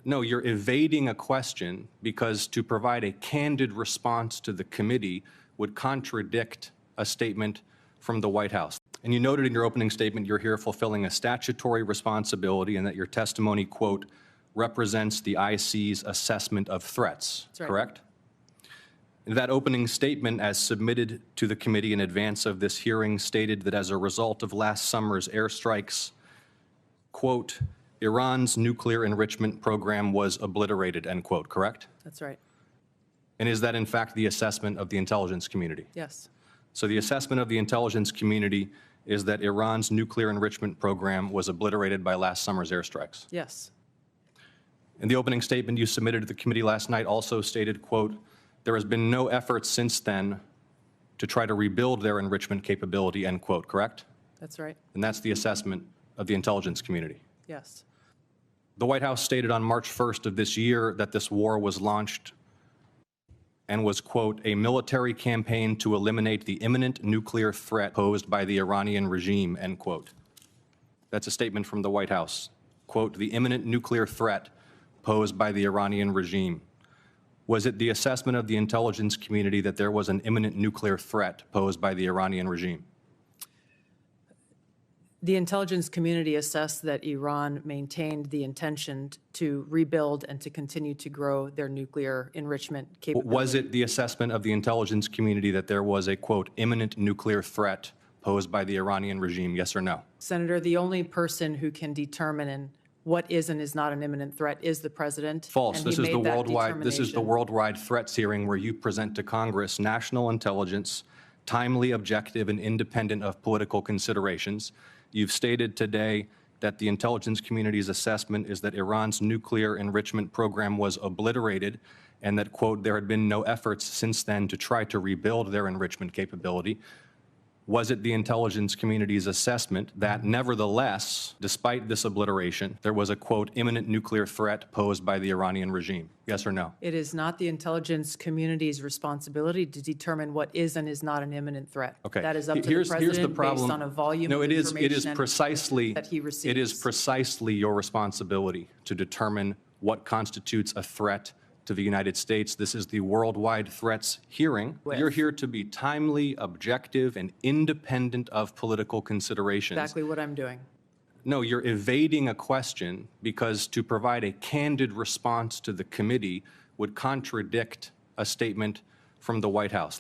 No, you're evading a question because to provide a candid response to the committee would contradict a statement from the White House. And you noted in your opening statement you're here fulfilling a statutory responsibility and that your testimony, quote, represents the IC's assessment of threats, That's right. Correct? That opening statement, as submitted to the committee in advance of this hearing, stated that as a result of last summer's airstrikes, quote, Iran's nuclear enrichment program was obliterated, end quote, correct? That's right. And is that in fact the assessment of the intelligence community? Yes. So the assessment of the intelligence community is that Iran's nuclear enrichment program was obliterated by last summer's airstrikes. Yes. And the opening statement you submitted to the committee last night also stated, quote, there has been no effort since then to try to rebuild their enrichment capability, end quote, correct? That's right. And that's the assessment of the intelligence community. Yes. The White House stated on March 1st of this year that this war was launched and was, quote, a military campaign to eliminate the imminent nuclear threat posed by the Iranian regime, end quote. That's a statement from the White House. Quote, the imminent nuclear threat posed by the Iranian regime. Was it the assessment of the intelligence community that there was an imminent nuclear threat posed by the Iranian regime? The intelligence community assessed that Iran maintained the intention to rebuild and to continue to grow their nuclear enrichment capability. Was it the assessment of the intelligence community that there was a, quote, imminent nuclear threat posed by the Iranian regime, yes or no? Senator, the only person who can determine what is and is not an imminent threat is the president. False. And This is the determination. worldwide threats hearing where you present to Congress national intelligence, timely, objective, and independent of political considerations. You've stated today that the intelligence community's assessment is that Iran's nuclear enrichment program was obliterated and that, quote, there had been no efforts since then to try to rebuild their enrichment capability. Was it the intelligence community's assessment that nevertheless, despite this obliteration, there was a, quote, imminent nuclear threat posed by the Iranian regime? Yes or no? It is not the intelligence community's responsibility to determine what is and is not an imminent threat. Okay. That is up to the Here's president the problem. based on a volume No, of it is information precisely that he receives. it is precisely your responsibility to determine what constitutes a threat to the United States. This is the worldwide threats hearing. You're here to be timely, objective, and independent of political considerations. Exactly what I'm doing. No, you're evading a question because to provide a candid response to the committee would contradict a statement from the White House.